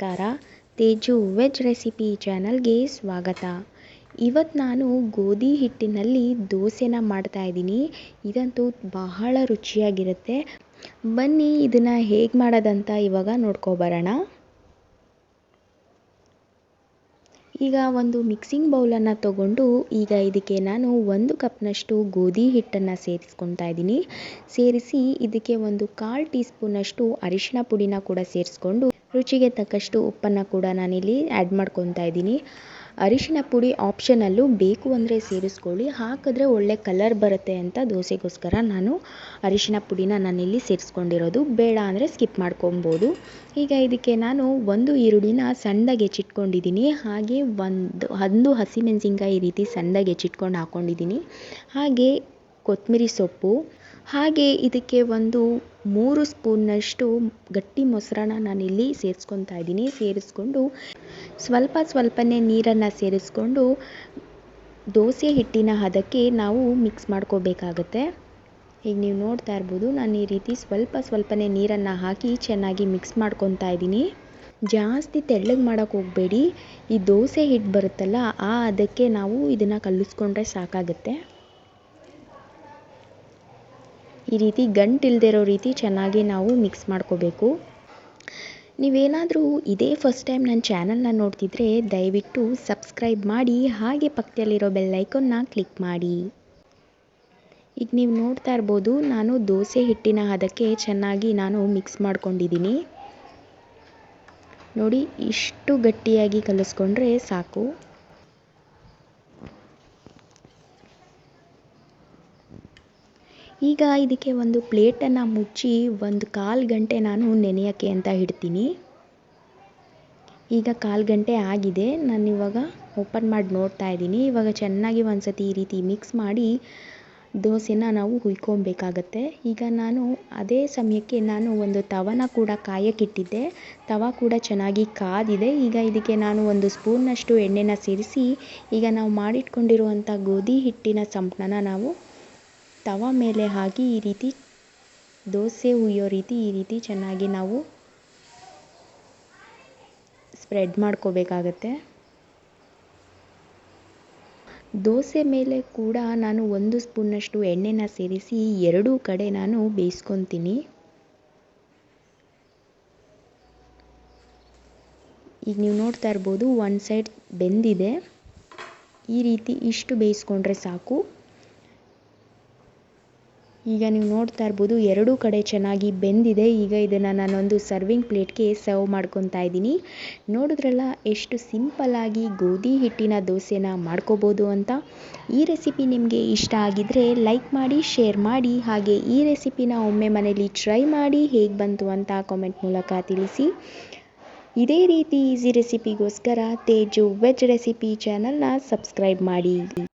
ನಮಸ್ಕಾರ. Teju veg recipe ಚಾನಲ್ಗೆ ಸ್ವಾಗತ. ಇವತ್ತು ನಾನು ಗೋಧಿ ಹಿಟ್ಟಿನಲ್ಲಿ ದೋಸೆನ ಮಾಡ್ತಾ ಇದ್ದೀನಿ. ಇದಂತೂ ಬಹಳ ರುಚಿಯಾಗಿರುತ್ತೆ. ಬನ್ನಿ ಇದನ್ನು ಹೇಗೆ ಮಾಡೋದಂತ ಇವಾಗ ನೋಡ್ಕೊಬರೋಣ. ಈಗ ಒಂದು ಮಿಕ್ಸಿಂಗ್ ಬೌಲನ್ನು ತಗೊಂಡು ಈಗ ಇದಕ್ಕೆ ನಾನು 1 ಕಪ್ನಷ್ಟು ಗೋಧಿ ಹಿಟ್ಟನ್ನು ಸೇರಿಸ್ಕೊತಾ ಇದ್ದೀನಿ. ಸೇರಿಸಿ ಇದಕ್ಕೆ ಒಂದು 1/4 ಟೀ ಸ್ಪೂನಷ್ಟು ಅರಿಶಿಣ ಪುಡಿನ ಕೂಡ ಸೇರಿಸ್ಕೊಂಡು ರುಚಿಗೆ ತಕ್ಕಷ್ಟು ಉಪ್ಪನ್ನು ಕೂಡ ನಾನಿಲ್ಲಿ ಆ್ಯಡ್ ಮಾಡ್ಕೊತಾ ಇದ್ದೀನಿ. ಅರಿಶಿಣ ಪುಡಿ ಆಪ್ಷನಲ್ಲು, ಬೇಕು ಅಂದರೆ ಸೇರಿಸ್ಕೊಳ್ಳಿ, ಹಾಕಿದ್ರೆ ಒಳ್ಳೆ ಕಲರ್ ಬರುತ್ತೆ ಅಂತ ದೋಸೆಗೋಸ್ಕರ ನಾನು ಅರಿಶಿಣ ಪುಡಿನ ನಾನಿಲ್ಲಿ ಸೇರಿಸ್ಕೊಂಡಿರೋದು. ಬೇಡ ಅಂದರೆ ಸ್ಕಿಪ್ ಮಾಡ್ಕೊಬೋದು. ಈಗ ಇದಕ್ಕೆ ನಾನು 1 ಈರುಳ್ಳಿನ ಸಣ್ಣದಾಗಿ ಹೆಚ್ಚಿಟ್ಕೊಂಡಿದ್ದೀನಿ. ಹಾಗೆ ಒಂದು ಹಸಿಮೆಣಸಿನ್ಕಾಯಿ ಈ ರೀತಿ ಸಣ್ಣದಾಗಿ ಹೆಚ್ಚಿಟ್ಕೊಂಡು ಹಾಕ್ಕೊಂಡಿದ್ದೀನಿ. ಹಾಗೆ ಕೊತ್ತಂಬರಿ ಸೊಪ್ಪು, ಹಾಗೆ ಇದಕ್ಕೆ ಒಂದು 3 ಸ್ಪೂನ್ನಷ್ಟು ಗಟ್ಟಿ ಮೊಸರನ್ನ ನಾನಿಲ್ಲಿ ಸೇರಿಸ್ಕೊತಾ ಇದ್ದೀನಿ. ಸೇರಿಸ್ಕೊಂಡು ಸ್ವಲ್ಪನೇ ನೀರನ್ನು ಸೇರಿಸ್ಕೊಂಡು ದೋಸೆ ಹಿಟ್ಟಿನ ಹದಕ್ಕೆ ನಾವು ಮಿಕ್ಸ್ ಮಾಡ್ಕೋಬೇಕಾಗತ್ತೆ. ಈಗ ನೀವು ನೋಡ್ತಾ ಇರ್ಬೋದು, ನಾನು ಈ ರೀತಿ ಸ್ವಲ್ಪನೇ ನೀರನ್ನು ಹಾಕಿ ಚೆನ್ನಾಗಿ ಮಿಕ್ಸ್ ಮಾಡ್ಕೊತಾ ಇದ್ದೀನಿ. ಜಾಸ್ತಿ ತೆಳ್ಳಗೆ ಮಾಡೋಕ್ಕೆ ಹೋಗಬೇಡಿ. ಈ ದೋಸೆ ಹಿಟ್ಟು ಬರುತ್ತಲ್ಲ, ಅದಕ್ಕೆ ನಾವು ಇದನ್ನು ಕಲಿಸ್ಕೊಂಡ್ರೆ ಸಾಕಾಗುತ್ತೆ. ಈ ರೀತಿ ಗಂಟಿಲ್ದೇ ಇರೋ ರೀತಿ ಚೆನ್ನಾಗಿ ನಾವು ಮಿಕ್ಸ್ ಮಾಡ್ಕೋಬೇಕು. ನೀವೇನಾದರೂ ಇದೇ ಫಸ್ಟ್ ಟೈಮ್ ನನ್ನ ಚಾನಲ್ನ ನೋಡ್ತಿದ್ರೆ ದಯವಿಟ್ಟು ಸಬ್ಸ್ಕ್ರೈಬ್ ಮಾಡಿ, ಹಾಗೆ ಪಕ್ಕದಲ್ಲಿರೋ ಬೆಲ್ ಐಕಾನ್ನ ಕ್ಲಿಕ್ ಮಾಡಿ. ಈಗ ನೀವು ನೋಡ್ತಾ ಇರ್ಬೋದು, ನಾನು ದೋಸೆ ಹಿಟ್ಟಿನ ಹದಕ್ಕೆ ಚೆನ್ನಾಗಿ ನಾನು ಮಿಕ್ಸ್ ಮಾಡ್ಕೊಂಡಿದ್ದೀನಿ. ನೋಡಿ, ಇಷ್ಟು ಗಟ್ಟಿಯಾಗಿ ಕಲಿಸ್ಕೊಂಡ್ರೆ ಸಾಕು. ಈಗ ಇದಕ್ಕೆ ಒಂದು ಪ್ಲೇಟನ್ನು ಮುಚ್ಚಿ 1/4 ಗಂಟೆ ನಾನು ನೆನೆಯೋಕ್ಕೆ ಅಂತ ಇಡ್ತೀನಿ. ಈಗ 1/4 ಗಂಟೆ ಆಗಿದೆ. ನಾನು ಇವಾಗ ಓಪನ್ ಮಾಡಿ ನೋಡ್ತಾ ಇದ್ದೀನಿ. ಇವಾಗ ಚೆನ್ನಾಗಿ ಒಂದ್ಸತಿ ಈ ರೀತಿ ಮಿಕ್ಸ್ ಮಾಡಿ ದೋಸೆನ ನಾವು ಹುಯ್ಕೊಬೇಕಾಗತ್ತೆ. ಈಗ ನಾನು ಅದೇ ಸಮಯಕ್ಕೆ ನಾನು ಒಂದು ತವನ ಕೂಡ ಕಾಯಕ್ಕಿಟ್ಟಿದ್ದೆ. ತವ ಕೂಡ ಚೆನ್ನಾಗಿ ಕಾದಿದೆ. ಈಗ ಇದಕ್ಕೆ ನಾನು 1 ಸ್ಪೂನ್ನಷ್ಟು ಎಣ್ಣೆನ ಸೇರಿಸಿ ಈಗ ನಾವು ಮಾಡಿಟ್ಕೊಂಡಿರುವಂಥ ಗೋಧಿ ಹಿಟ್ಟಿನ ಸಂಪಳನ ನಾವು ತವ ಮೇಲೆ ಹಾಕಿ ಈ ರೀತಿ ದೋಸೆ ಹುಯ್ಯೋ ರೀತಿ ಈ ರೀತಿ ಚೆನ್ನಾಗಿ ನಾವು ಸ್ಪ್ರೆಡ್ ಮಾಡ್ಕೋಬೇಕಾಗತ್ತೆ. ದೋಸೆ ಮೇಲೆ ಕೂಡ ನಾನು 1 ಸ್ಪೂನ್ನಷ್ಟು ಎಣ್ಣೆನ ಸೇರಿಸಿ 2 ಕಡೆ ನಾನು ಬೇಯಿಸ್ಕೊತೀನಿ. ಈಗ ನೀವು ನೋಡ್ತಾ ಇರ್ಬೋದು, ಒಂದು ಸೈಡ್ ಬೆಂದಿದೆ. ಈ ರೀತಿ ಇಷ್ಟು ಬೇಯಿಸ್ಕೊಂಡ್ರೆ ಸಾಕು. ಈಗ ನೀವು ನೋಡ್ತಾ ಇರ್ಬೋದು, 2 ಕಡೆ ಚೆನ್ನಾಗಿ ಬೆಂದಿದೆ. ಈಗ ಇದನ್ನು ನಾನೊಂದು ಸರ್ವಿಂಗ್ ಪ್ಲೇಟ್ಗೆ ಸರ್ವ್ ಮಾಡ್ಕೊತಾ ಇದ್ದೀನಿ. ನೋಡಿದ್ರಲ್ಲ ಎಷ್ಟು ಸಿಂಪಲ್ಲಾಗಿ ಗೋಧಿ ಹಿಟ್ಟಿನ ದೋಸೆನ ಮಾಡ್ಕೋಬೋದು ಅಂತ. ಈ ರೆಸಿಪಿ ನಿಮಗೆ ಇಷ್ಟ ಆಗಿದ್ದರೆ ಲೈಕ್ ಮಾಡಿ, ಶೇರ್ ಮಾಡಿ, ಹಾಗೆ ಈ ರೆಸಿಪಿನ ಒಮ್ಮೆ ಮನೇಲಿ ಟ್ರೈ ಮಾಡಿ ಹೇಗೆ ಬಂತು ಅಂತ ಕಾಮೆಂಟ್ ಮೂಲಕ ತಿಳಿಸಿ. ಇದೇ ರೀತಿ ಈಸಿ ರೆಸಿಪಿಗೋಸ್ಕರ ತೇಜು ವೆಜ್ ರೆಸಿಪಿ ಚಾನಲ್ನ ಸಬ್ಸ್ಕ್ರೈಬ್ ಮಾಡಿ.